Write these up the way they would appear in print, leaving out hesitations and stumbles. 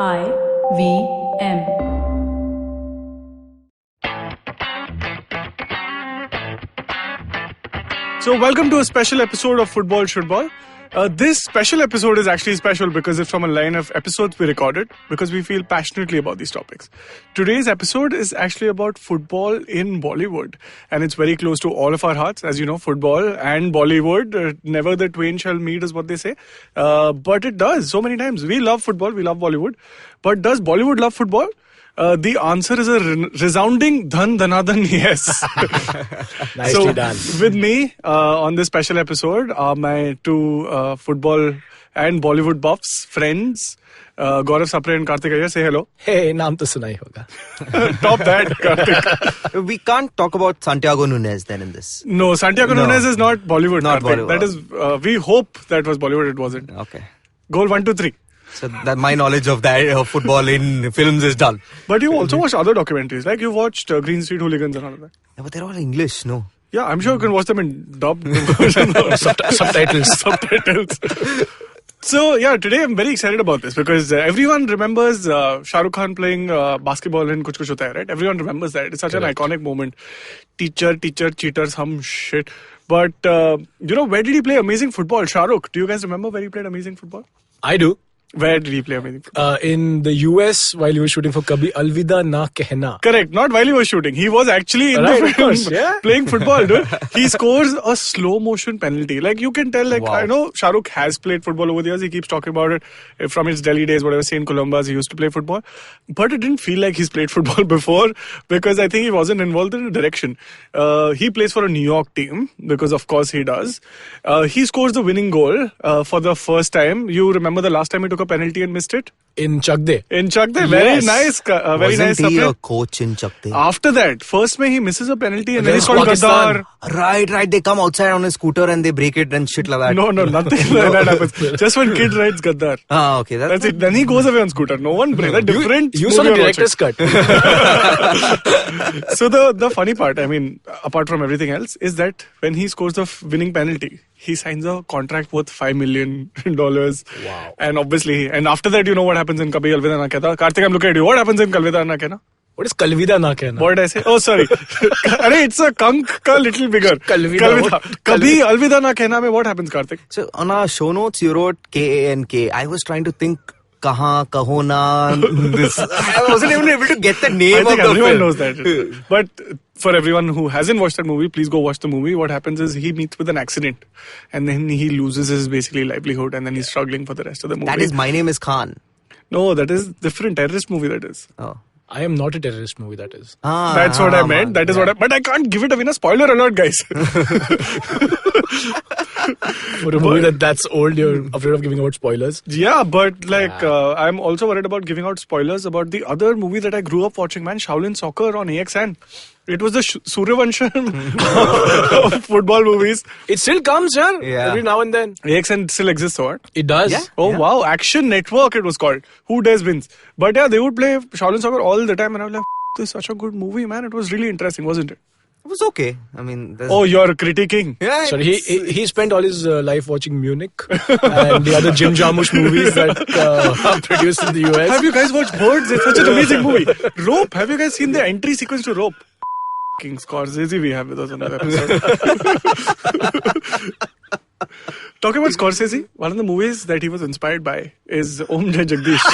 IVM. So welcome to a special episode of Football Shootball. This special episode is actually special because it's from a line of episodes we recorded because we feel passionately about these topics. Today's episode is actually about football in Bollywood, and it's very close to all of our hearts. As you know, football and Bollywood, never the twain shall meet is what they say. But it does so many times. We love football, we love Bollywood. But does Bollywood love football? The answer is a resounding dhan dhanadhan yes. Nicely done. With me on this special episode are my two football and Bollywood buffs, friends, Gaurav and Karthik. Say hello. Hey, naam to suna hi hoga. Top that, Karthik. We can't talk about Santiago Nunez then in this. No, Santiago Nunez is not Bollywood. Not Karthik. Bollywood. That is, we hope that was Bollywood. It wasn't. Okay. Goal 1, 2, 3. So that my knowledge of that of football in films is done. But you also watched other documentaries, like you watched Green Street Hooligans and all of that. Yeah, but they're all English, no? Yeah, I'm sure you can watch them in dubbed version or Subtitles. subtitles. So yeah, today I'm very excited about this because everyone remembers Shah Rukh Khan playing basketball in Kuch Kuch Hota Hai, right? Everyone remembers that. It's such an iconic moment. Teacher, cheater, some shit. But where did he play amazing football? Shah Rukh. Do you guys remember where he played amazing football? I do. Where did he play amazing football? In the US while he was shooting for Kabhi Alvida Na Kehna. Correct. Not while he was shooting. He was actually in the film playing football, dude. He scores a slow motion penalty. Like you can tell, Wow. I know Shah Rukh has played football over the years. He keeps talking about it from his Delhi days, whatever, St. Columba's, he used to play football. But it didn't feel like he's played football before because I think he wasn't involved in the direction. He plays for a New York team because of course he does. He scores the winning goal for the first time. You remember the last time he took a penalty and missed it? In Chak De. In Chak De, very Yes. nice. Very Wasn't nice. he supply. a coach in Chak De? After that, first he misses a penalty and then he's Against called Pakistan. Gaddar. Right. They come outside on a scooter and they break it and shit like that. No, nothing like that happens. Just when kid writes Gaddar. Ah, okay. That's it. Then he goes away on scooter. No one breaks. That's different. You saw the movie director's cut. So the funny part, I mean, apart from everything else, is that when he scores the winning penalty, he signs a contract worth $5 million. Wow. And obviously, and after that, you know what happens in Kabhi Alvida Na Kehna. Karthik, I'm looking at you. What happens in Alvida Na Kehna? What is Kalvida Na Kehna? What did I say? Oh, sorry. It's a kunk ka little bigger. Kalvida. Kabhi Alvida Na Kehna mein what happens, Karthik? So on our show notes, you wrote K-A-N-K. I was trying to think Kahan, Kahona. I wasn't even able to get the name I think of the everyone film. knows that. But for everyone who hasn't watched that movie, please go watch the movie. What happens is he meets with an accident and then he loses his basically livelihood and then he's struggling for the rest of the movie. That is My Name is Khan. No, that is different terrorist movie that is. Oh. I am not a terrorist movie, that is. That's what I meant. That is what I... But I can't give it away. Spoiler alert, guys. For a movie that's old, you're afraid of giving out spoilers. Yeah, but I'm also worried about giving out spoilers about the other movie that I grew up watching, man, Shaolin Soccer on AXN. It was the Suryavansham of football movies. It still comes, yeah? Yeah. Every now and then. AXN still exists, or what? It does. Yeah. Oh wow, Action Network it was called. Who Dares Wins. But yeah, they would play Shaolin Soccer all the time and I was like, this is such a good movie, man. It was really interesting, wasn't it? It was okay. I mean... Oh, you're critiquing. Yeah, Sorry, he spent all his life watching Munich and the other Jim Jarmusch movies that are produced in the US. Have you guys watched Birds? It's such an amazing movie. Rope. Have you guys seen the entry sequence to Rope? King Scorsese we have with us on that episode. Talking about Scorsese, one of the movies that he was inspired by is Om Jai Jagdish.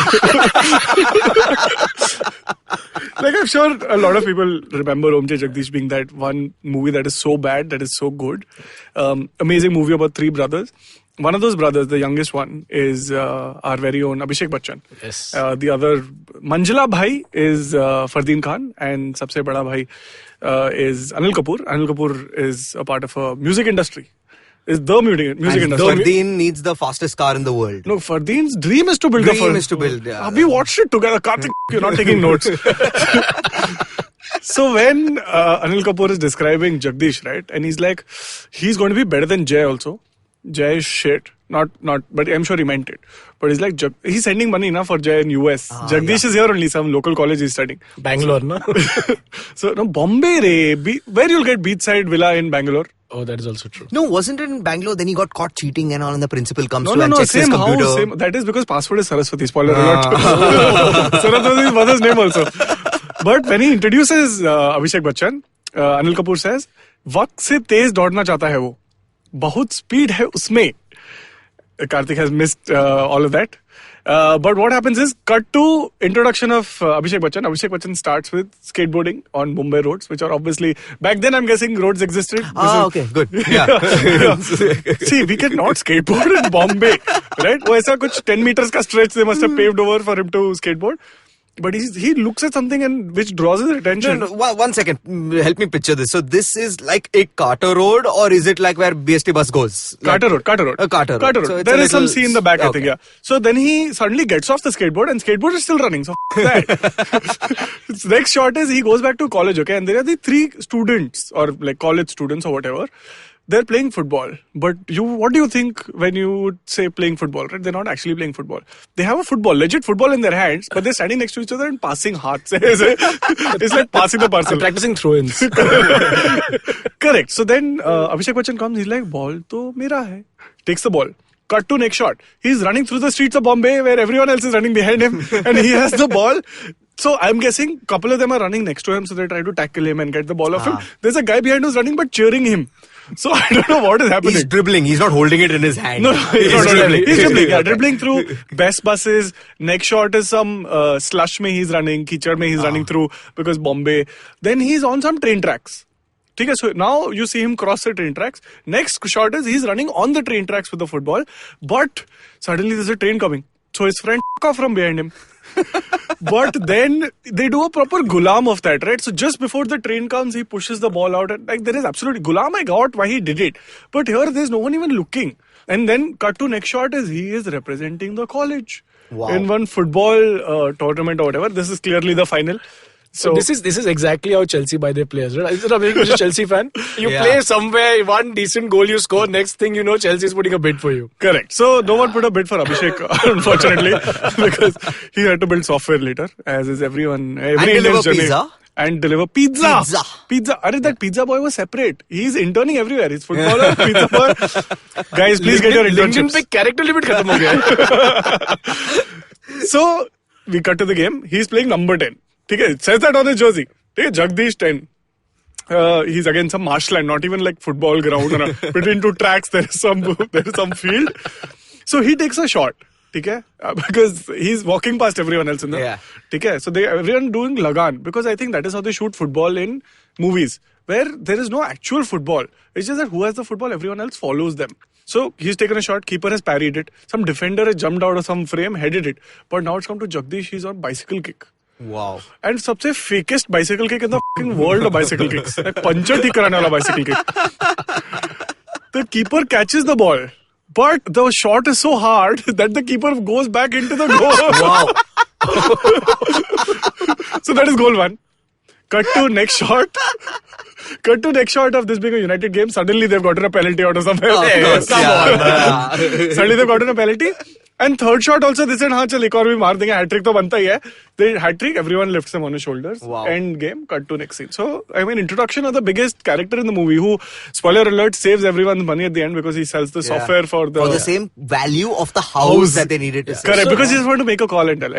Like I'm sure a lot of people remember Om Jai Jagdish being that one movie that is so bad, that is so good. Amazing movie about three brothers. One of those brothers, the youngest one, is our very own Abhishek Bachchan. Yes. The other, Manjula Bhai, is Fardeen Khan, and Sabse Bada Bhai is Anil Kapoor. Anil Kapoor is a part of a music industry. Is the music industry. Fardeen needs the fastest car in the world. No, Fardeen's dream is to build a Dream is to build, yeah. We watched it together. Karthik, you're not taking notes. So when Anil Kapoor is describing Jagdish, right, and he's like, he's going to be better than Jay also. Jay is shit. Not, but I'm sure he meant it. But he's like, he's sending money now for Jay in US. Jagdish is here only, some local college he's studying. Bangalore, no? So, no, Bombay, where you'll get beachside villa in Bangalore? Oh, that is also true. No, wasn't it in Bangalore? Then he got caught cheating and all, and the principal comes No, to and checks his same computer. house. Same. That is because password is Saraswati. Spoiler alert. Saraswati is mother's name also. But when he introduces Abhishek Bachchan, Anil Kapoor says, वक्त से तेज दौड़ना चाहता है वो. बहुत speed है उसमें. Karthik has missed all of that. But what happens is, cut to introduction of Abhishek Bachchan. Abhishek Bachchan starts with skateboarding on Mumbai roads, which are obviously, back then I'm guessing roads existed. Okay, good. Yeah. See, we cannot skateboard in Bombay, right? वो ऐसा कुछ 10 meters का stretch they must have paved over for him to skateboard. But he looks at something and which draws his attention. No, one second. Help me picture this. So this is like a Carter Road, or is it like where BST bus goes? Carter Road. Carter Road. So there is some scene in the back, I think, yeah. So then he suddenly gets off the skateboard and skateboard is still running. So that. Next shot is he goes back to college, okay? And there are the 3 students or like college students or whatever. They're playing football. But what do you think when you would say playing football, right? They're not actually playing football. They have a football, legit football in their hands, but they're standing next to each other and passing hearts. It's like passing the parcel. Practicing throw-ins. Correct. So then Abhishek Bachchan comes, he's like, ball to mera hai. Takes the ball. Cut to next shot. He's running through the streets of Bombay where everyone else is running behind him and he has the ball. So I'm guessing a couple of them are running next to him, so they try to tackle him and get the ball off him. There's a guy behind who's running but cheering him. So I don't know what is happening. He's dribbling. He's not holding it in his hand. No, he's not dribbling. He's dribbling. Yeah, dribbling through best buses. Next shot is some slush mein he's running, kichad mein he's running through because Bombay. Then he's on some train tracks. Okay, so now you see him cross the train tracks. Next shot is he's running on the train tracks with the football, but suddenly there's a train coming. So his friend off from behind him. But then they do a proper gulam of that, right? So just before the train comes, he pushes the ball out. And like there is absolutely gulam. I got why he did it. But here there's no one even looking. And then cut to next shot is he is representing the college in one football tournament or whatever. This is clearly the final. So this is exactly how Chelsea buy their players, right? Is it a Chelsea fan? You play somewhere, one decent goal you score, next thing you know, Chelsea is putting a bid for you. Correct. So no one put a bid for Abhishek, unfortunately, because he had to build software later, as is everyone. Every and deliver journey. pizza. And deliver pizza. That pizza boy was separate. He's interning everywhere. He's footballer, pizza boy. Guys, please get your internships. LinkedIn pe character limit khatam ho gaya. So we cut to the game. He's playing number 10. Okay, it says that on his jersey. Okay, Jagdish 10. He's again some marshland, not even like football ground. Between 2 tracks, there is some field. So he takes a shot. Okay? Because he's walking past everyone else in the. Yeah. Okay? So everyone doing Lagan, because I think that is how they shoot football in movies, where there is no actual football. It's just that who has the football, everyone else follows them. So he's taken a shot, keeper has parried it, some defender has jumped out of some frame, headed it. But now it's come to Jagdish, he's on bicycle kick. Wow. And सबसे fakest bicycle kick in the fucking world of bicycle kicks. Like puncture ठीक कराने वाला bicycle kick. The keeper catches the ball, but the shot is so hard that the keeper goes back into the goal. Wow. So that is goal 1. Cut to next shot. Cut to next shot of this being a United game. Suddenly they've gotten a penalty out of somewhere. Come on. Suddenly they've gotten a penalty. And third shot also, they said, हाँ चल एक और भी मार देंगे, hat-trick तो बनता ही है. They hat-trick, everyone lifts him on his shoulders. Wow. End game, cut to next scene. So, I mean, introduction of the biggest character in the movie who, spoiler alert, saves everyone's money at the end because he sells the software for the same value of the house that they needed to sell. Correct, because he just wanted to make a call and tell.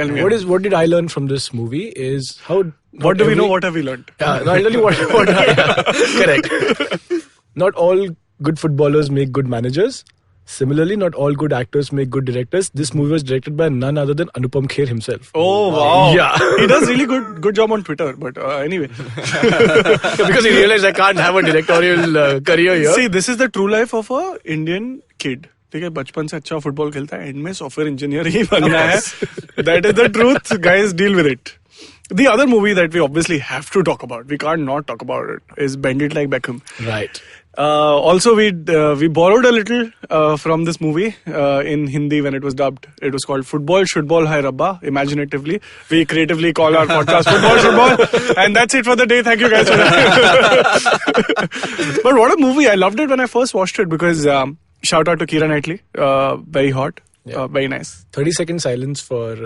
What did I learn from this movie is how... What do we know? What have we learned? I'll tell you what correct. Not all good footballers make good managers. Similarly, not all good actors make good directors. This movie was directed by none other than Anupam Kher himself. Oh, wow. Yeah. He does really good job on Twitter, but anyway. Because he realized I can't have a directorial career here. See, this is the true life of a Indian kid. ठीक है, बचपन से अच्छा football खेलता है, and में software engineer ही बनना है. That is the truth. Guys, deal with it. The other movie that we obviously have to talk about, we can't not talk about it, is Bend It Like Beckham. Right. Also, we borrowed a little from this movie in Hindi when it was dubbed. It was called Football Shootball Hai Rabba, imaginatively. We creatively call our podcast Football Shootball. And that's it for the day. Thank you guys for that. But what a movie. I loved it when I first watched it because shout out to Keira Knightley. Very hot. Yeah. Very nice. 30-second silence for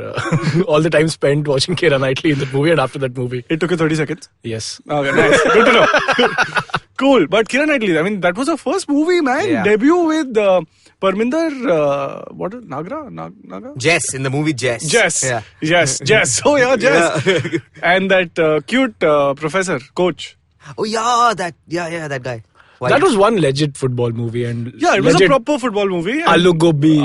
all the time spent watching Keira Knightley in that movie and after that movie. It took you 30 seconds? Yes. Okay, nice. Good to know. Cool. But Keira Knightley, I mean, that was her first movie, man. Yeah. Debut with Parminder, what is Naga? Jess, in the movie Jess. Jess. Yeah. Jess. Oh, yeah, Jess. Yeah. And that cute professor, coach. Oh, yeah, that guy. Why? That was one legit football movie. And Yeah, it was a legit proper football movie. Aloo gobi.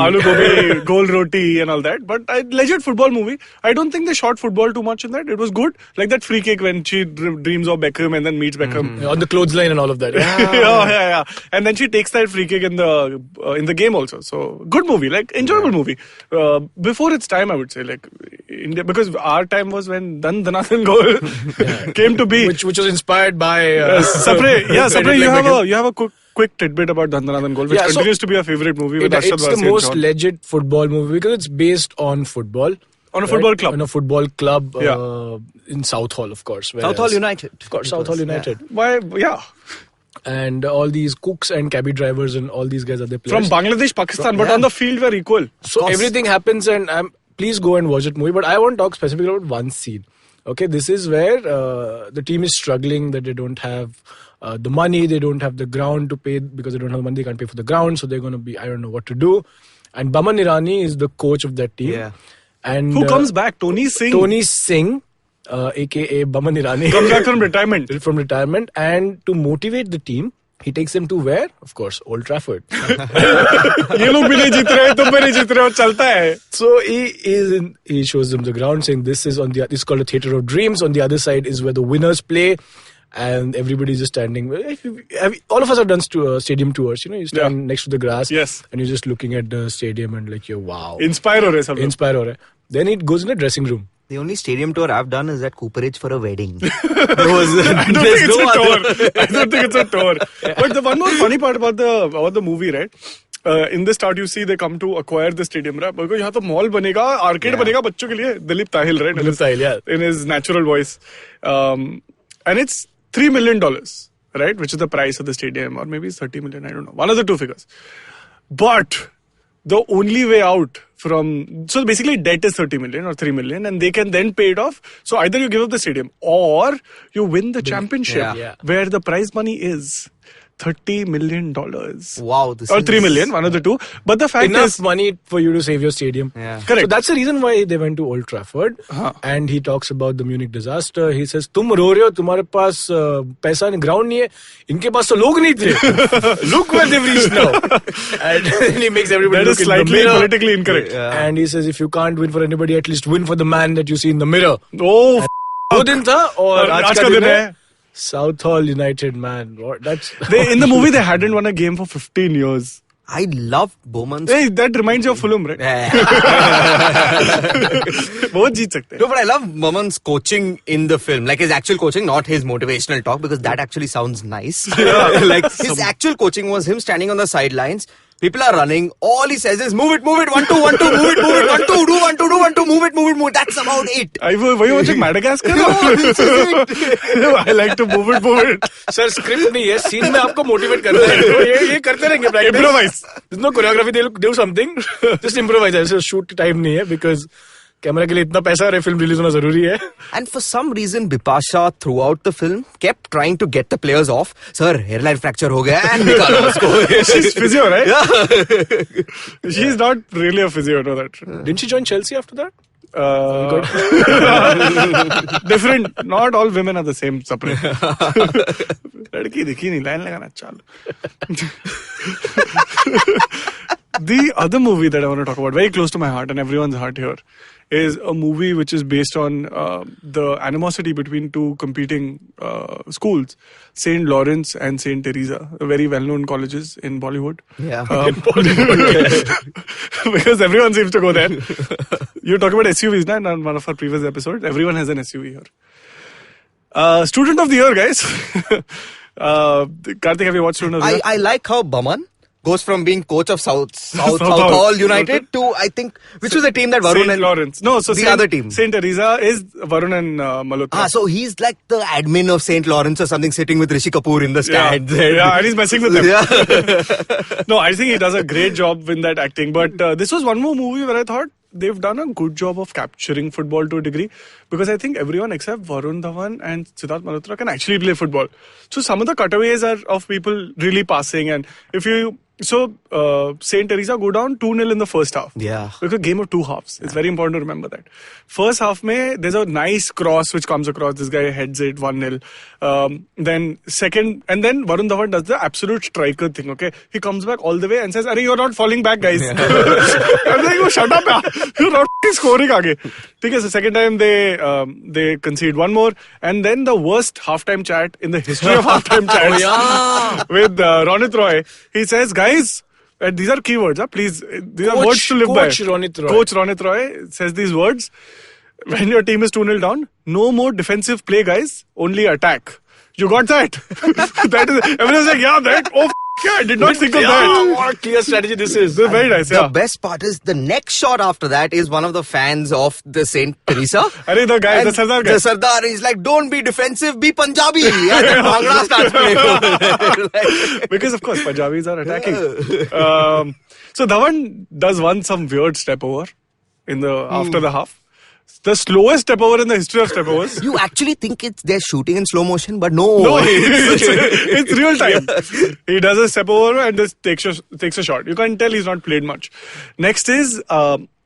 Goal roti and all that. But a legit football movie. I don't think they shot football too much in that. It was good. Like that free kick when she dreams of Beckham and then meets Beckham. On the clothesline and all of that. Yeah. And then she takes that free kick in the game also. So good movie, like enjoyable movie. Before its time, I would say, like India, because our time was when Dhananathan goal came to be, Which was inspired by Sapre. Yeah, Sapre, Beckham. you have a quick tidbit about Dhananathan goal, which continues to be a favorite movie with Arshad It's Wasi the and most John. legit football movie because it's based on football. On a football club. On a football club Yeah. in South Hall, of course. South Hall United. Of course, South Hall United. Why? Yeah. And all these cooks and cabbie drivers and all these guys are the From players. Bangladesh, Pakistan, but on the field we're equal. So everything happens and please go and watch that movie. But I want to talk specifically about one scene. Okay, this is where the team is struggling that they don't have the money, they don't have the ground to pay because they don't have the money, they can't pay for the ground. So they're going to be, I don't know what to do. And Baman Irani is the coach of that team. Yeah. And Who comes back? Tony Singh. Tony Singh, aka Baman Irani. comes back from retirement. From retirement. And to motivate the team, he takes them to where? Of course, Old Trafford. ये लोग भी नहीं जीत रहे, तुम भी नहीं जीत रहे हो, चलता है. So he shows them the ground, saying this is this is called a theatre of dreams. On the other side is where the winners play, and everybody's just standing. All of us have done stadium tours. You know, you stand next to the grass, Yes. and you're just looking at the stadium and like, you're wow, Inspire हो रहे सब लोग. inspire हो रहा है. Then it goes in the dressing room. The only stadium tour I've done is at Cooperage for a wedding. I I don't think it's a tour. But the one more funny part about the movie, right? In the start, you see they come to acquire the stadium, right? Because यहाँ तो mall बनेगा, arcade बनेगा बच्चों के लिए. Dilip Tahil, right? Dilip Tahil, yeah. In his natural voice, and it's $3 million, right? Which is the price of the stadium, or maybe it's 30 million. I don't know. One of the two figures. But the only way out so basically debt is 30 million or 3 million, and they can then pay it off. So either you give up the stadium or you win the championship, where the prize money is $30 million. Wow. Or 3 million, one of the two. But the fact Enough is, money for you to save your stadium. Yeah. Correct. So that's the reason why they went to Old Trafford. And he talks about the Munich disaster. He says, तुम रो रहे हो, तुम्हारे पास पैसा नहीं, ground नहीं है. इनके पास तो लोग नहीं थे. Look where they've reached now. And he makes everybody that look is in the slightly mirror. politically incorrect. And he says, if you can't win for anybody, at least win for the man that you see in the mirror. Oh, वो दिन था और आज का दिन है. है. South Hall United, man. That's In the movie, they hadn't won a game for 15 years. I love Bowman's. Hey, that reminds you of Fulham, right? बहुत जीत सकते हैं. No, but I love Bowman's coaching in the film. Like his actual coaching, not his motivational talk, because that actually sounds nice. Like his actual coaching was him standing on the sidelines. People are running. All he says is move it, 1-2, 1-2, move it, 1-2, do 1-2, do 1-2, move it. That's about it. Were you watching Madagascar? This is it. I like to move it. Sir, script नहीं है, scene में आपको motivate करना है. तो ये करते रहेंगे practice. Improvise. There's no choreography. They'll do something. Just improvise. ऐसे shoot time नहीं है because कैमरा के लिए इतना पैसा और फिल्म रिलीज होना जरूरी है. And for some reason, Bipasha throughout the film kept trying to get the players off. Sir, hairline fracture हो गया है. निकालो उसको. She's physio, right? Yeah. She's not really a physio, no that. Didn't she join Chelsea after that? Different. Not all women are the same. Separate. लड़की दिखी नहीं, line लगाना चालू. The other movie that I want to talk about, very close to my heart and everyone's heart here, is a movie which is based on the animosity between two competing schools, St. Lawrence and St. Teresa, very well-known colleges in Bollywood. Yeah. Because everyone seems to go there. You're talking about SUVs, na? In one of our previous episodes. Everyone has an SUV here. Student of the Year, guys. Karthik, have you watched Student of the Year? I like how Baman goes from being coach of South Hall United to, I think, which was the team that Varun St. and Lawrence. No, so the other team. St. Teresa is Varun and Malhotra. So he's like the admin of St. Lawrence or something, sitting with Rishi Kapoor in the stand. Yeah, and he's messing with them. Yeah. No, I think he does a great job in that acting. But this was one more movie where I thought, they've done a good job of capturing football to a degree, because I think everyone except Varun Dhawan and Siddharth Malhotra can actually play football. So some of the cutaways are of people really passing, and if you St. Teresa go down 2-0 in the first half. Yeah. Because game of two halves. It's very important to remember that. First half mein, there's a nice cross which comes across. This guy heads it 1-0. Then second, and then Varun Dhawan does the absolute striker thing, okay? He comes back all the way and says, "Arey, you're not falling back, guys." I'm like, "Oh, shut up, yaar. You're not scoring aage." Okay, so second time they concede one more. And then the worst halftime chat in the history of halftime chats with Ronit Roy. He says, "Guys," and these are keywords, please. These are words to live by. Coach Ronit Roy says these words. When your team is 2-0 down, no more defensive play, guys. Only attack. You got that? That is, everyone's like, yeah, that. Oh, yeah, I did not think of that. What a clear strategy this is. This is very nice, The best part is the next shot after that is one of the fans of the St. Teresa. Arey, the guy, the Sardar guy. The Sardar is like, don't be defensive, be Punjabi. And then Bhangra starts playing. Because, of course, Punjabis are attacking. So Dhawan does some weird step over after the half. The slowest step over in the history of step overs. You actually think they're shooting in slow motion, but no. It's real time. He does a step over and just takes a shot. You can tell he's not played much. Next is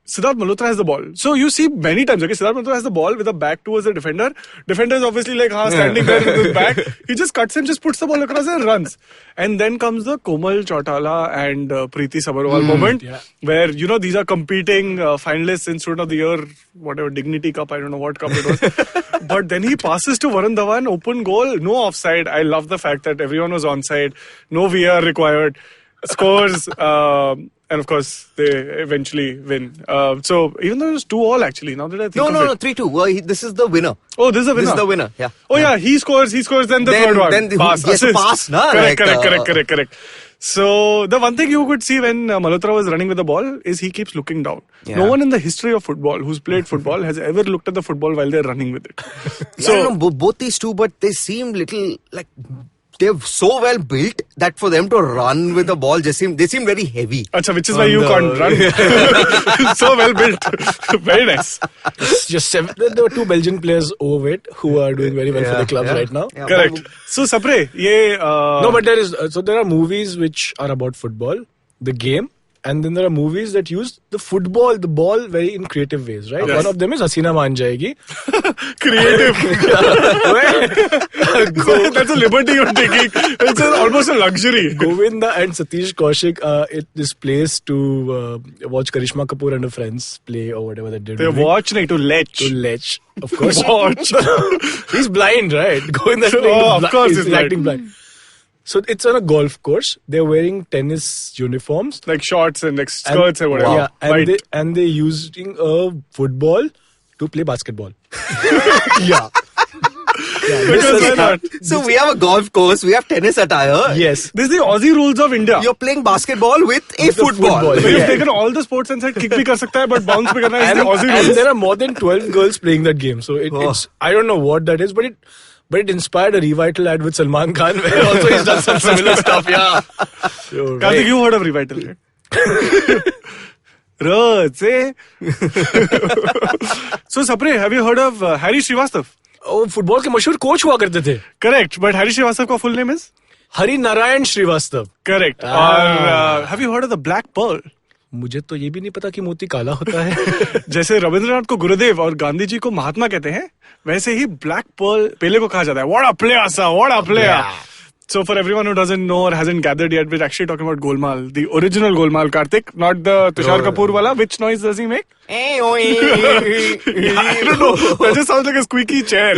Siddharth Malhotra has the ball. So you see many times, okay, Siddharth Malhotra has the ball with a back towards the defender. Defender is obviously like standing there with his back. He just cuts him, just puts the ball across and runs. And then comes the Komal Chautala and Preeti Sabharwal moment, where, these are competing finalists in Student of the Year, whatever, Dignity Cup, I don't know what cup it was. But then he passes to Varun Dhawan, open goal, no offside. I love the fact that everyone was onside, no VR required, scores, and of course, they eventually win. So even though it was 2-2 actually, now that I think No, 3-2. Well, this is the winner. Oh, this is the winner. This is the winner, yeah. Oh yeah, he scores, then the third one. Then pass, pass, na? Correct. So the one thing you could see when Malhotra was running with the ball is he keeps looking down. Yeah. No one in the history of football who's played football has ever looked at the football while they're running with it. So I don't know, both these two, but they seem little like they're so well built that for them to run with the ball, they seem very heavy. Achha, which is why you can't run. So well built. Very nice. There were two Belgian players overweight who are doing very well for the clubs right now. Yeah. Correct. So Sapre, no, but there are movies which are about football, the game. And then there are movies that use the ball very in creative ways, right? Yes. One of them is Hasina Maan Jayegi. Creative. That's a liberty you're taking. It's almost a luxury. Govinda and Satish Kaushik at this place to watch Karishma Kapoor and her friends play or whatever they did. They watch to lech. To lech, of course. Watch. He's blind, right? Govinda of course he's acting blind. So it's on a golf course. They're wearing tennis uniforms. Like shorts and like skirts and whatever. Yeah, and they're using a football to play basketball. Yeah. So we have a golf course, we have tennis attire. Yes. This is the Aussie rules of India. You're playing basketball with a football. So you've taken all the sports and said kick bhi kar sakta hai, but bounce bhi karna is the Aussie rules. And there are more than 12 girls playing that game. So it's, I don't know what that is, but it inspired a Revital ad with Salman Khan, where also he's done some similar stuff. Yeah. Karthik, you heard of Revital, right? So Sapre, have you heard of Harry Srivastav? Oh, football के मशहूर coach हुआ करते थे. Correct, but Harry Srivastav का full name is? Hari Narayan Srivastav. Correct. Or have you heard of the Black Pearl? मुझे तो ये भी नहीं पता कि मोती काला होता है. जैसे रविंद्रनाथ को गुरुदेव और गांधी जी को महात्मा कहते हैं, वैसे ही ब्लैक पर्ल पेले को कहा जाता है. What a player, sir! What a player! Yeah. So for everyone who doesn't know or hasn't gathered yet, we're actually talking about Golmaal, the original Golmaal, Karthik, not the Tushar Kapoor wala. Which noise does he make? I don't know. That just sounds like a squeaky chair.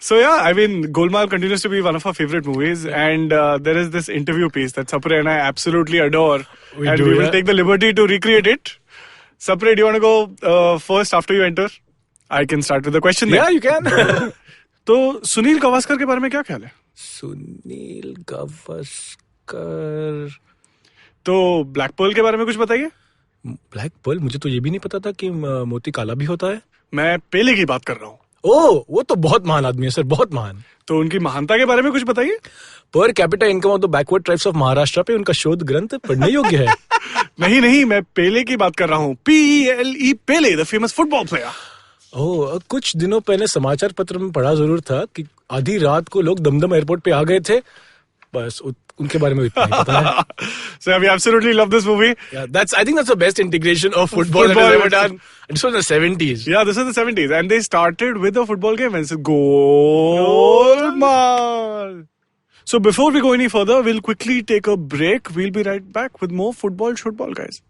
So yeah, I mean, Golmaal continues to be one of our favorite movies, and there is this interview piece that Sapre and I absolutely adore, we will take the liberty to recreate it. Sapre, do you want to go first after you enter? I can start with the question. Yeah, you can. तो सुनील गावस्कर के बारे में क्या ख्याल है? सुनील गावस्कर तो black Perl के बारे में कुछ बताइए. ब्लैक पर्ल, मुझे तो ये भी नहीं पता था कि मोती काला भी होता है. मैं पेले की बात कर रहा हूँ. ओह, वो तो बहुत महान आदमी है सर, बहुत महान. तो उनकी महानता के बारे में कुछ बताइए. Per capita income of the backward tribes of Maharashtra पे उनका शोध ग्रंथ पढ़ने योग्य है. नहीं मैं पेले की बात कर रहा हूँ. P-E-L-E Pele, the famous football player. कुछ दिनों पहले समाचार पत्र में पढ़ा जरूर था कि आधी रात को लोग दमदम एयरपोर्ट पे आ गए थे. बस उनके बारे में इतना ही पता है. So we absolutely love this movie. Yeah, I think that's the best integration of football that has ever done. This was the 70s. Yeah, this was the 70s. And they started with a football game and said, Golmaal. So before we go any further, we'll quickly take a break. We'll be right back with more Football Shootball, guys.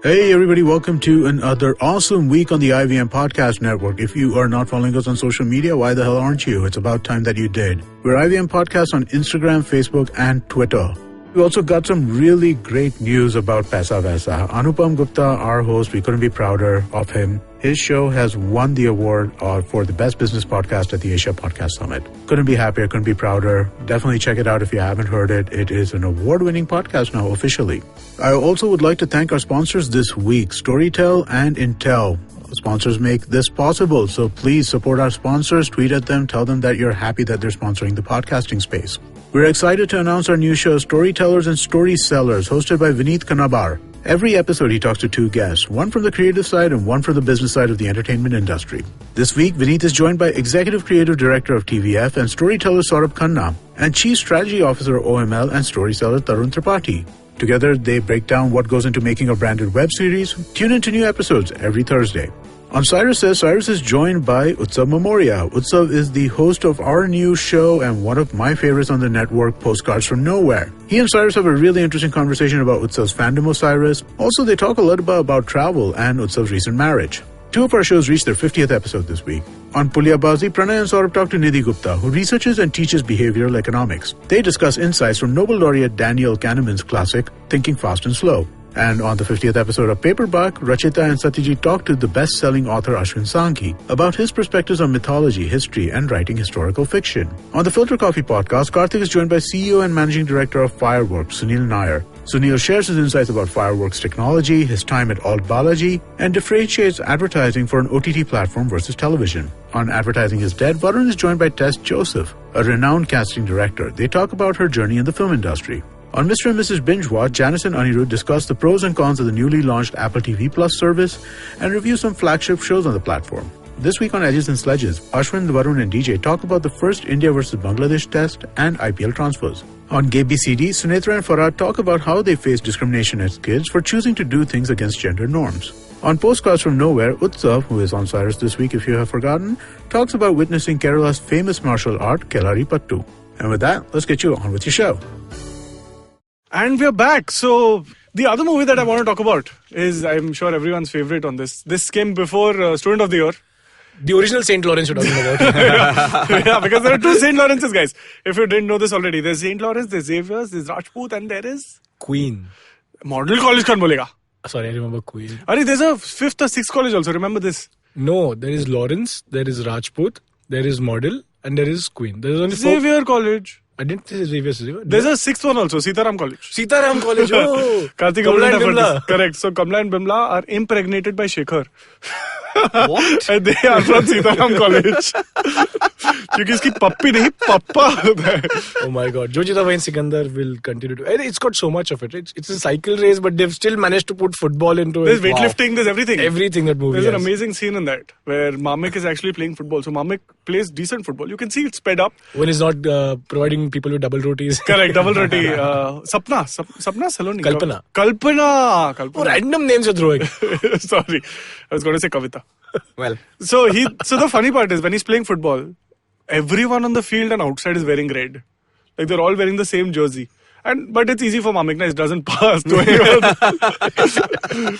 Hey everybody, welcome to another awesome week on the IVM Podcast Network. If you are not following us on social media, why the hell aren't you? It's about time that you did. We're IVM Podcast on Instagram, Facebook, and Twitter. We also got some really great news about Paisa Vaisa. Anupam Gupta, our host, we couldn't be prouder of him. His show has won the award for the best business podcast at the Asia Podcast Summit. Couldn't be happier, couldn't be prouder. Definitely check it out if you haven't heard it. It is an award-winning podcast now officially. I also would like to thank our sponsors this week, Storytel and Intel. Sponsors make this possible, so please support our sponsors, tweet at them, tell them that you're happy that they're sponsoring the podcasting space. We're excited to announce our new show, Storytellers and Story Sellers, hosted by Vineet Kanabar. Every episode, he talks to two guests, one from the creative side and one from the business side of the entertainment industry. This week, Vineet is joined by Executive Creative Director of TVF and storyteller Saurabh Khanna, and Chief Strategy Officer OML and story seller Tarun Tripathi. Together, they break down what goes into making a branded web series. Tune into new episodes every Thursday. On Cyrus Says, Cyrus is joined by Utsav Memoria. Utsav is the host of our new show and one of my favorites on the network, Postcards from Nowhere. He and Cyrus have a really interesting conversation about Utsav's fandom of Cyrus. Also, they talk a lot about travel and Utsav's recent marriage. Two of our shows reached their 50th episode this week. On Pulyabazi, Pranay and Saurabh talk to Nidhi Gupta, who researches and teaches behavioral economics. They discuss insights from Nobel laureate Daniel Kahneman's classic, Thinking Fast and Slow. And on the 50th episode of Paperback, Rachita and Satyajit talk to the best-selling author Ashwin Sankhi about his perspectives on mythology, history, and writing historical fiction. On the Filter Coffee podcast, Karthik is joined by CEO and Managing Director of Fireworks, Sunil Nair. Sunil shares his insights about Fireworks technology, his time at Alt Balaji, and differentiates advertising for an OTT platform versus television. On Advertising is Dead, Varun is joined by Tess Joseph, a renowned casting director. They talk about her journey in the film industry. On Mr. and Mrs. Binge Watch, Janice and Anirudh discuss the pros and cons of the newly launched Apple TV Plus service and review some flagship shows on the platform. This week on Edges and Sledges, Ashwin, Varun and DJ talk about the first India versus Bangladesh test and IPL transfers. On GabyCD, Sunetra and Farad talk about how they face discrimination as kids for choosing to do things against gender norms. On Postcards from Nowhere, Utsav, who is on Cyrus this week if you have forgotten, talks about witnessing Kerala's famous martial art, Kelari Pattu. And with that, let's get you on with your show. And we're back. So the other movie that I want to talk about is, I'm sure everyone's favorite on this. This came before Student of the Year. The original St. Lawrence you're talking about. Yeah, because there are two St. Lawrences, guys. If you didn't know this already, there's St. Lawrence, there's Xavier's, there's Rajput, and there is Queen. Model College. Kaun bolega? Sorry, I remember Queen. There's a 5th or 6th college also. Remember this? No, there is Lawrence, there is Rajput, there is Model, and there is Queen. There is only Xavier College. I didn't say Xavier. There's a 6th one also, Sitaram College. Sitaram College. Oh, Karthik Kamla and Bimla. Correct. So Kamla and Bimla are impregnated by Shekhar. What? And they are from Sitaram College. क्योंकि इसकी पप्पी नहीं पप्पा होता है. Oh my God. Jo Jita Vahin Sikandar will continue to. It's got so much of it. It's a cycle race, but they've still managed to put football into There's it. weightlifting, there's everything. Everything that movie There's an has. amazing scene in that where Mamik is actually playing football. So Mamik plays decent football. You can see it's sped up. When he's not providing people with double rotis. Correct, double roti. Sapna Saloni. Kalpana. Oh, random names you're throwing. Sorry, I was going to say Kavita. Well, So the funny part is when he's playing football, everyone on the field and outside is wearing red. Like they're all wearing the same jersey. But it's easy for Mamik, it doesn't pass to anyone.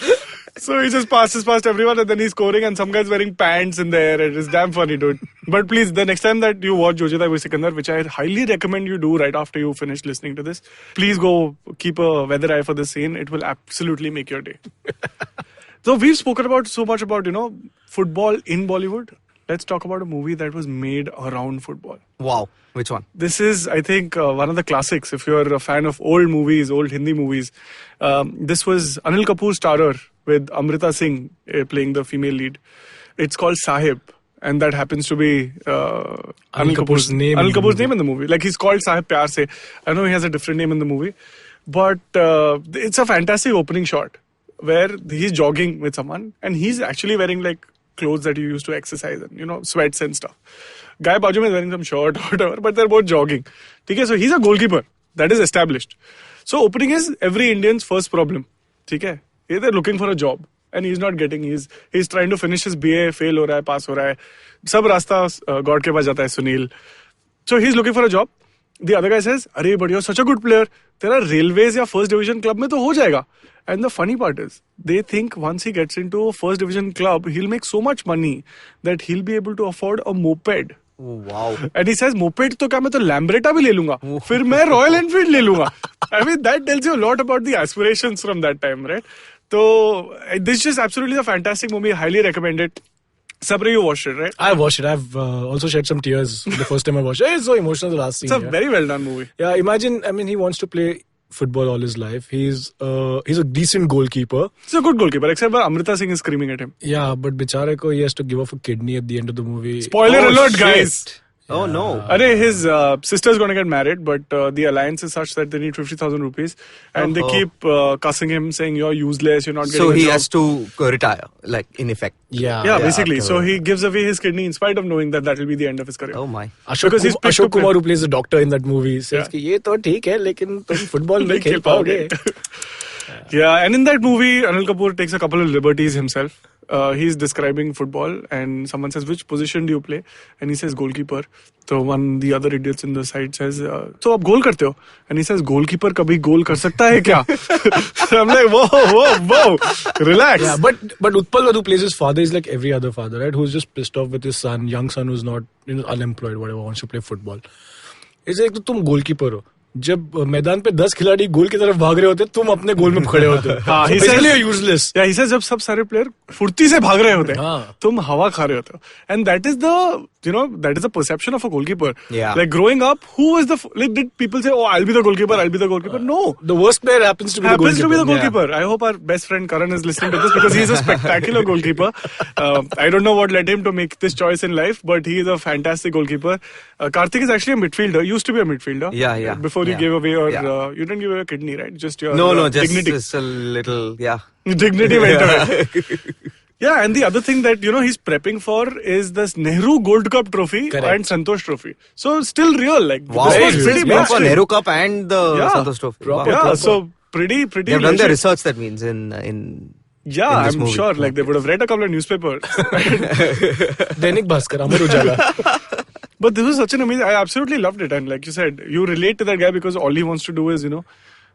So he just passes past everyone and then he's scoring and some guy's wearing pants in there. It is damn funny, dude. But please, the next time that you watch Jo Jita Vahin Sikandar, which I highly recommend you do right after you finish listening to this, please go keep a weather eye for this scene. It will absolutely make your day. So we've spoken about so much about, football in Bollywood. Let's talk about a movie that was made around football. wow. Which one? This is, I think, one of the classics. If you're a fan of old movies, old Hindi movies, this was Anil Kapoor's Starer with Amrita Singh playing the female lead. It's called Sahib. And that happens to be Anil Kapoor's name. Anil Kapoor's name in the movie. Like he's called Sahib Pyar Se. I know he has a different name in the movie. But it's a fantastic opening shot where he's jogging with someone and he's actually wearing like clothes that you use to exercise and, you know, sweats and stuff. Guy bajo is wearing some shirt or whatever, but they're both jogging. Okay, so he's a goalkeeper. That is established. So opening is every Indian's first problem. Okay? They're looking for a job and he's not getting. He's trying to finish his BA, fail ho raha hai, pass ho raha hai. Sab rasta God ke paas jata hai, Sunil. So he's looking for a job. The other guy says, "Arey, but you're such a good player. Tera railways ya first division club mein to ho jayega." And the funny part is, they think once he gets into a first division club, he'll make so much money that he'll be able to afford a moped. Wow. And he says, moped to kya, main to Lambretta bhi le lunga. Fir main Royal Enfield le lunga. I mean, that tells you a lot about the aspirations from that time, right? So, this is just absolutely a fantastic movie. Highly recommend it. Sabri, you watched it, right? I watched it. I've also shed some tears the first time I watched it. It's so emotional, the last scene. It's a very well done movie. Yeah, imagine, I mean, he wants to play football all his life. He's a decent goalkeeper. He's a good goalkeeper, except for Amrita Singh is screaming at him. Yeah, but bichare ko, he has to give up a kidney at the end of the movie. Spoiler alert, guys! Oh no. His sister's going to get married, but the alliance is such that they need 50,000 rupees. And they keep cussing him, saying, you're useless, you're not getting So a he job. has to retire, like, in effect. Yeah, basically. So he gives away his kidney in spite of knowing that will be the end of his career. Oh my. Ashok Kumar, who plays the doctor in that movie, says, ye to theek hai, lekin tum football nahi khel paoge. Yeah, and in that movie, Anil Kapoor takes a couple of liberties himself. He's describing football and someone says, which position do you play? And he says, goalkeeper. So the other idiots in the side says, so aap goal karte ho? And he says, goalkeeper kabhi goal kar sakta hai kya? So I'm like, whoa, relax. Yeah, but Utpal, who plays his father, is like every other father, right? Who's just pissed off with his son, young son who's not, unemployed, whatever, wants to play football. It's like, तुम goalkeeper हो. जब मैदान पे 10 खिलाड़ी गोल की तरफ भाग रहे होते तुम अपने गोल में खड़े होते हो. So basically you're useless. Yeah, he says जब सब सारे प्लेयर फुर्ती से भाग रहे होते हैं तुम हवा खा रहे होते हो. And that is the perception of a goalkeeper. Yeah. Like growing up, who was did people say, oh, I'll be the goalkeeper? No. The worst player happens to be the goalkeeper. Yeah. I hope our best friend Karan is listening to this because he's a spectacular goalkeeper. I don't know what led him to make this choice in life, but he is a fantastic goalkeeper. Karthik is actually a midfielder. Used to be a midfielder. Yeah. Before you gave away you didn't give away your kidney, right? Just your dignity. Just a little, Dignity went away. Yeah, and the other thing that, he's prepping for is this Nehru Gold Cup trophy and Santosh trophy. So, still real. Like, wow. This was pretty for Nehru Cup and the Santosh trophy. Wow. So, pretty. They've done their research, that means, in yeah, I'm movie. Sure. Like, they would have read a couple of newspapers. Dainik Bhaskar, Amar Ujala. But this was such an amazing... I absolutely loved it. And like you said, you relate to that guy because all he wants to do is,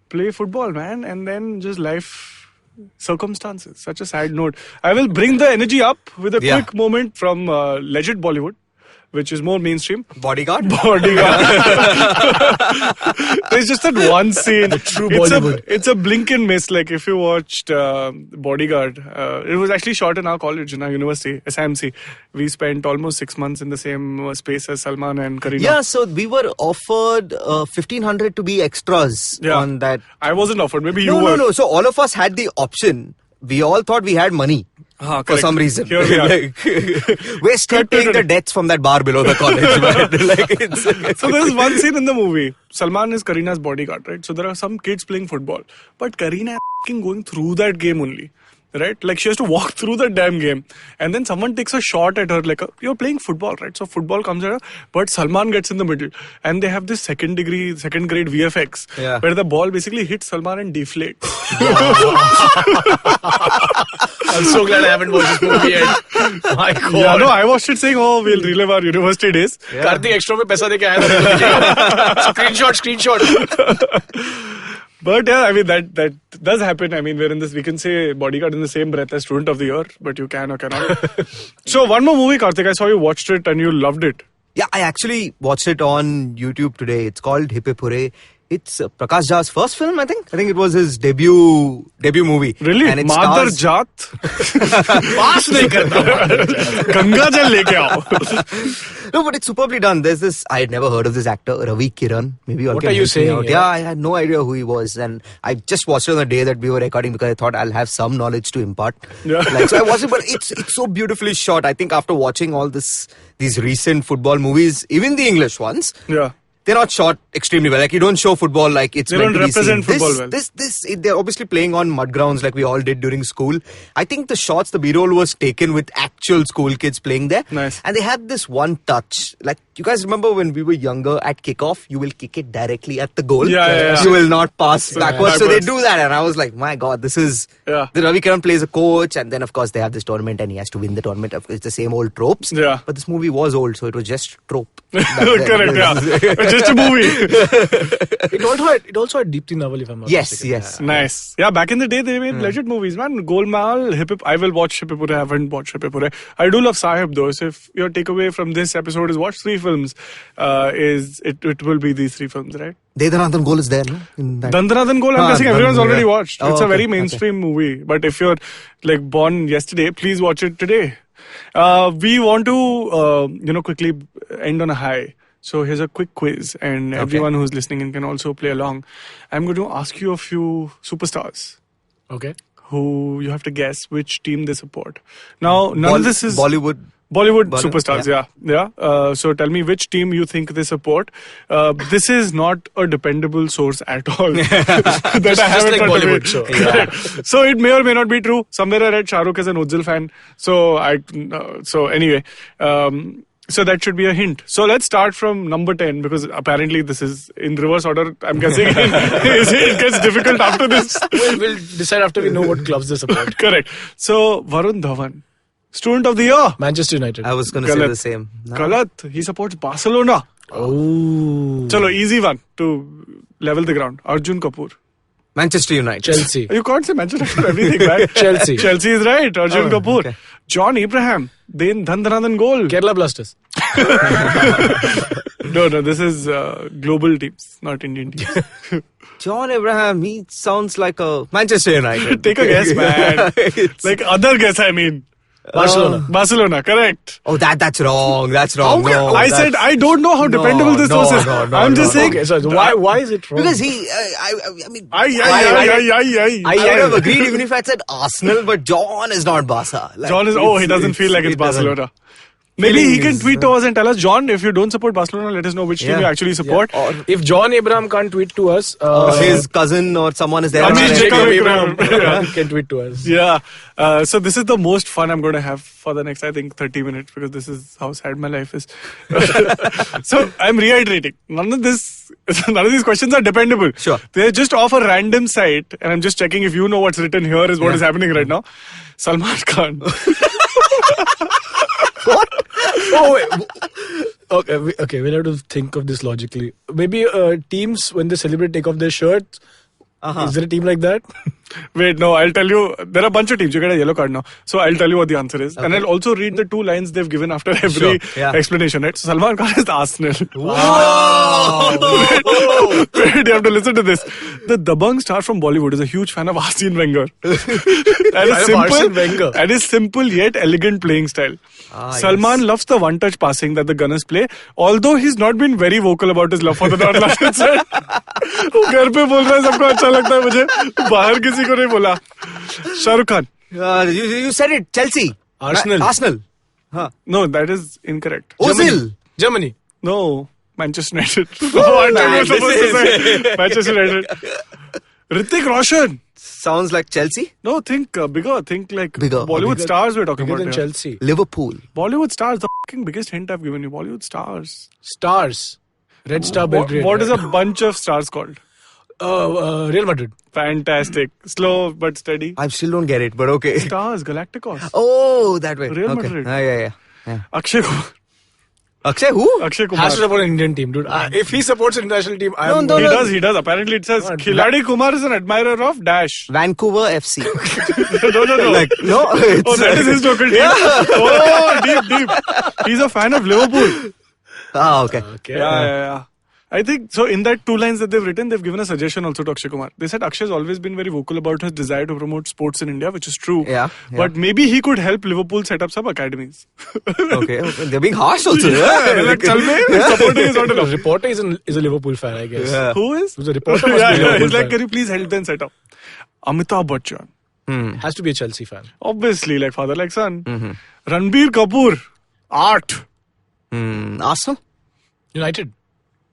play football, man. And then just life circumstances. Such a sad note. I will bring the energy up with a quick moment from legend Bollywood, which is more mainstream. Bodyguard. There's just that one scene. The true Bollywood. It's a blink and miss. Like if you watched Bodyguard, it was actually shot in our college, in our university, SIMC. We spent almost 6 months in the same space as Salman and Kareena. Yeah, so we were offered 1,500 to be extras on that. I wasn't offered. Maybe you were. No. So all of us had the option. We all thought we had money. For some reason. Here we are. We're still paying the debts from that bar below the college. So there's one scene in the movie. Salman is Kareena's bodyguard, right? So there are some kids playing football. But Kareena is going through that game only. Right? Like she has to walk through the damn game. And then someone takes a shot at her. Like, you're playing football, right? So football comes at her. But Salman gets in the middle. And they have this second grade VFX. Where the ball basically hits Salman and deflates. I'm so glad I haven't watched this movie yet. My God. Yeah, no, I watched it saying, we'll relive our university days. Karthik extra में पैसा देके आया था. Screenshot. But yeah, I mean, that does happen. I mean, we can say Bodyguard in the same breath as Student of the Year, but you can or cannot. So one more movie, Karthik, I saw you watched it and you loved it. Yeah, I actually watched it on YouTube today. It's called Hippe Pure. It's Prakash Jha's first film, I think. I think it was his debut movie. Really? And it Madar Jat? Pass nahi karta. Ganga Jal leke aao. No, but it's superbly done. There's this, I had never heard of this actor, Ravi Kiran. Maybe what are you saying? Yeah, I had no idea who he was. And I just watched it on the day that we were recording because I thought I'll have some knowledge to impart. Yeah. So I watched it, but it's so beautifully shot. I think after watching all these recent football movies, even the English ones, they're not shot extremely well. Like, you don't show football like it's They meant don't to be seen. represent football well. They're obviously playing on mud grounds like we all did during school. I think the shots, the B-roll was taken with actual school kids playing there. Nice. And they had this one touch. Like, you guys remember when we were younger at kickoff, you will kick it directly at the goal. Yeah. You will not pass backwards. So they backwards. do that. And I was like, my God, this is... Yeah. The Ravi Kiran plays a coach, and then, of course, they have this tournament and he has to win the tournament. It's the same old tropes. Yeah. But this movie was old, so it was just trope. Correct, yeah. It's just a movie. It also had Deepthi Naval, if I'm not mistaken. Yes. Nice. Yeah, back in the day, they made legit movies, man. Golmaal, I will watch Hip Hip Hooray. I haven't watched Hip Hip Hooray. I do love Sahib, though. So if your takeaway from this episode is watch 3 films, it will be these 3 films, right? Dedanathan Goal is there, no? In that. Dandanathan Goal, I'm guessing everyone's already watched. Oh, it's a okay, very mainstream movie. But if you're like born yesterday, please watch it today. We want to, quickly end on a high. So here's a quick quiz, and everyone who's listening in can also play along. I'm going to ask you a few superstars Okay. who you have to guess which team they support. Now, none of this is Bollywood. Bollywood superstars, yeah. So tell me which team you think they support. This is not a dependable source at all. That I have in like front of me. Bollywood show. Correct. So it may or may not be true. Somewhere I read Shah Rukh is an Ujjwal fan. So anyway, so that should be a hint. So let's start from number 10, because apparently this is in reverse order. I'm guessing it gets difficult after this. We'll decide after we know what clubs they support. Correct. So Varun Dhawan, Student of the Year. Manchester United. I was going to say Galat. the same. No. Galat. He supports Barcelona. Oh. Chalo, easy one to level the ground. Arjun Kapoor. Manchester United. Chelsea. You can't say Manchester for everything, right? Chelsea. Chelsea is right. Arjun Kapoor. okay. John Abraham. Then Dhandanathan Goal. Kerala Blasters. No, this is global teams, not Indian teams. John Abraham, he sounds like a Manchester United. Take a guess, man. Like other guess, I mean. Barcelona, correct. Oh, that's wrong. That's wrong. No, I said I don't know how dependable this source is. I'm just saying. Okay, so why is it wrong? Because he, I mean, I would have agreed even if I said Arsenal, but John is not Barca. Like, John is. He doesn't feel like it's Barcelona. Maybe he can tweet to us and tell us, John, if you don't support Barcelona, let us know which team you actually support. Or if John Abraham can't tweet to us, his cousin or someone is there. Abraham can tweet to us. Yeah. So this is the most fun I'm going to have for the next, I think, 30 minutes, because this is how sad my life is. So I'm reiterating. None of these questions are dependable. Sure. They're just off a random site, and I'm just checking if you know what's written here is what is happening right now. Salman Khan. What? Oh, wait. Okay, we'll have to think of this logically. Maybe teams, when they celebrate, take off their shirts. Is there a team like that? Wait, no, I'll tell you. There are a bunch of teams. You get a yellow card now. So I'll tell you what the answer is. And I'll also read the 2 lines they've given after every explanation, right? So Salman Khan is Arsenal. Wow. Wait, you have to listen to this. The Dabang star from Bollywood is a huge fan of Arsene Wenger. And his simple yet elegant playing style. Salman loves the one-touch passing that the Gunners play, although he's not been very vocal about his love for the non-Lion side. घर पे बोल रहा है सबको अच्छा लगता है मुझे बाहर किसी को नहीं बोला. Shahrukh Khan. You said it. Chelsea. Arsenal. Huh. No, that is incorrect. Ozil. Germany. No, Manchester United. Manchester United. Hrithik Roshan. Sounds like Chelsea. No, think bigger. Think like Bigger. Bollywood stars we're talking Bigger about than here. Chelsea. Liverpool. Bollywood stars. The fucking biggest hint I've given you. Bollywood stars. Stars. Red Star Belgrade. What is a bunch of stars called? Real Madrid. Fantastic. Slow but steady. I still don't get it, but okay. Stars. Galacticos. Oh, that way. Real okay. Madrid. Yeah. Akshay Kumar. Akshay who? Akshay Kumar. Has to support an Indian team, dude. If he supports an international team, He does. Apparently it says Khiladi Kumar is an admirer of Dash. Vancouver FC. No. Like, no. Oh, that is his local team. Oh, deep. He's a fan of Liverpool. Okay. Yeah. I think so. In that 2 lines that they've written, they've given a suggestion also to Akshay Kumar. They said Akshay has always been very vocal about his desire to promote sports in India, which is true. Yeah. But maybe he could help Liverpool set up some academies. Okay. They're being harsh also. Like, supporting is not enough. The reporter is a Liverpool fan, I guess. Yeah. Who is? The reporter must be a Liverpool He's like, fan. can you please help them set up? Amitabh Bachchan. Has to be a Chelsea fan. Obviously, like father, like son. Ranbir Kapoor. Art. Arsenal? United.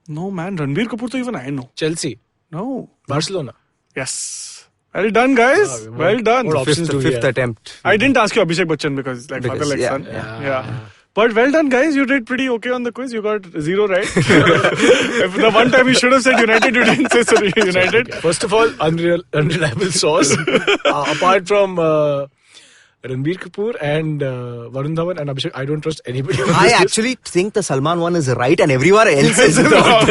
No, man. Ranbir Kapoor, to even I know. Chelsea. No. Barcelona. Yes. Well done, guys. Well done. What options do we Fifth have? attempt. I didn't ask you Abhishek Bachchan because like father like son. Yeah. But well done, guys. You did pretty okay on the quiz. You got 0 right. If the one time you should have said United, you didn't say United. First of all, unreliable source. Apart from Ranbir Kapoor and Varun Dhawan and Abhishek, I don't trust anybody. I actually think the Salman one is right and everyone else is not.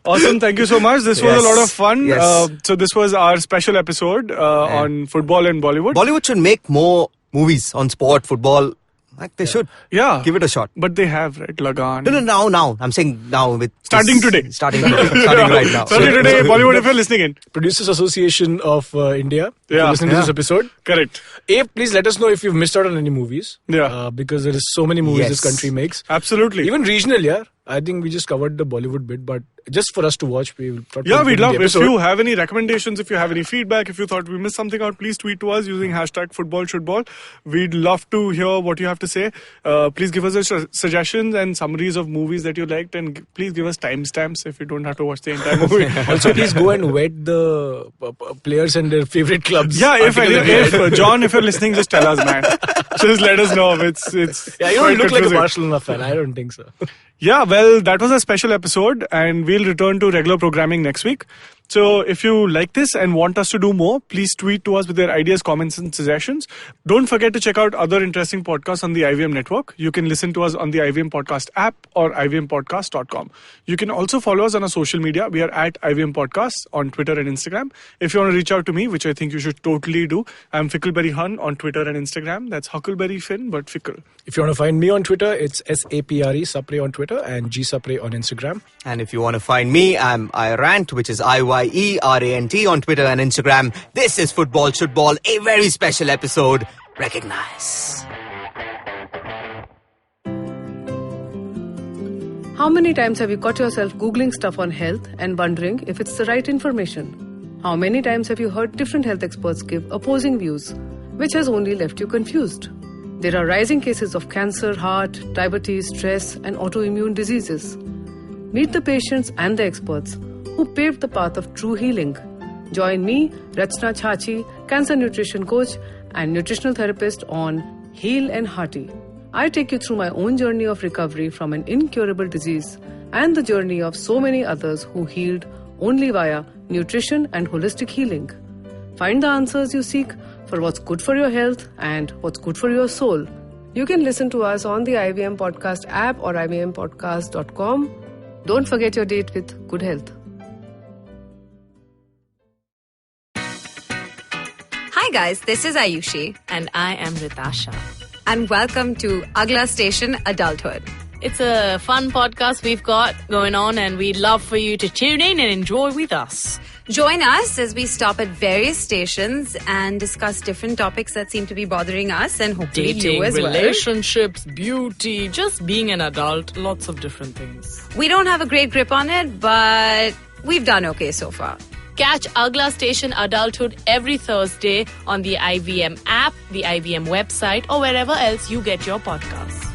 Awesome. Thank you so much. This was a lot of fun. Yes. So this was our special episode on football and Bollywood. Bollywood should make more movies on sport, football. Like they should. Yeah. Give it a shot. But they have, right? Lagan. No, now. I'm saying now with... Starting today. Starting right now. Starting today, Bollywood, if you're listening in. Producers Association of India. If Yeah. you're listening to this episode. Correct. Please let us know if you've missed out on any movies. Yeah. Because there is so many movies Yes. this country makes. Absolutely. Even regional, yeah. I think we just covered the Bollywood bit, but just for us to watch, we thought Yeah, we'd love. If episode. you have any recommendations, if you have any feedback, if you thought we missed something out, please tweet to us using hashtag Football Shootball. We'd love to hear what you have to say. Please give us suggestions and summaries of movies that you liked, and please give us timestamps if you don't have to watch the entire movie. Also, please go and vet the players and their favorite clubs. Yeah, if John, if you're listening, just tell us, man. Just let us know. It's Yeah, you don't quite look like a confusing. Barcelona fan. I don't think so. Yeah, well, that was a special episode, and we'll return to regular programming next week. So if you like this and want us to do more, please tweet to us with your ideas, comments, and suggestions. Don't forget to check out other interesting podcasts on the IVM network. You can listen to us on the IVM Podcast app or ivmpodcast.com. You can also follow us on our social media. We are at IVM Podcasts on Twitter and Instagram. If you want to reach out to me, which I think you should totally do, I'm Fickleberry Hun on Twitter and Instagram. That's Huckleberry Finn, but Fickle. If you want to find me on Twitter, it's SAPRE Sapre on Twitter and G Sapre on Instagram. And if you want to find me, I'm Irant, which is IYERANT on Twitter and Instagram. This is Football Shootball, a very special episode. Recognize. How many times have you caught yourself Googling stuff on health and wondering if it's the right information? How many times have you heard different health experts give opposing views, which has only left you confused? There are rising cases of cancer, heart, diabetes, stress, and autoimmune diseases. Meet the patients and the experts who paved the path of true healing. Join me, Rachna Chachi, cancer nutrition coach and nutritional therapist on Heal and Hearty. I take you through my own journey of recovery from an incurable disease and the journey of so many others who healed only via nutrition and holistic healing. Find the answers you seek for what's good for your health and what's good for your soul. You can listen to us on the IVM Podcast app or ivmpodcast.com. Don't forget your date with good health. Hi guys, this is Ayushi. And I am Ritasha. And welcome to Agla Station Adulthood. It's a fun podcast we've got going on, and we'd love for you to tune in and enjoy with us. Join us as we stop at various stations and discuss different topics that seem to be bothering us and hopefully Dating, you as well. relationships, beauty, just being an adult, lots of different things. We don't have a great grip on it, but we've done okay so far. Catch Agla Station Adulthood every Thursday on the IVM app, the IVM website, or wherever else you get your podcasts.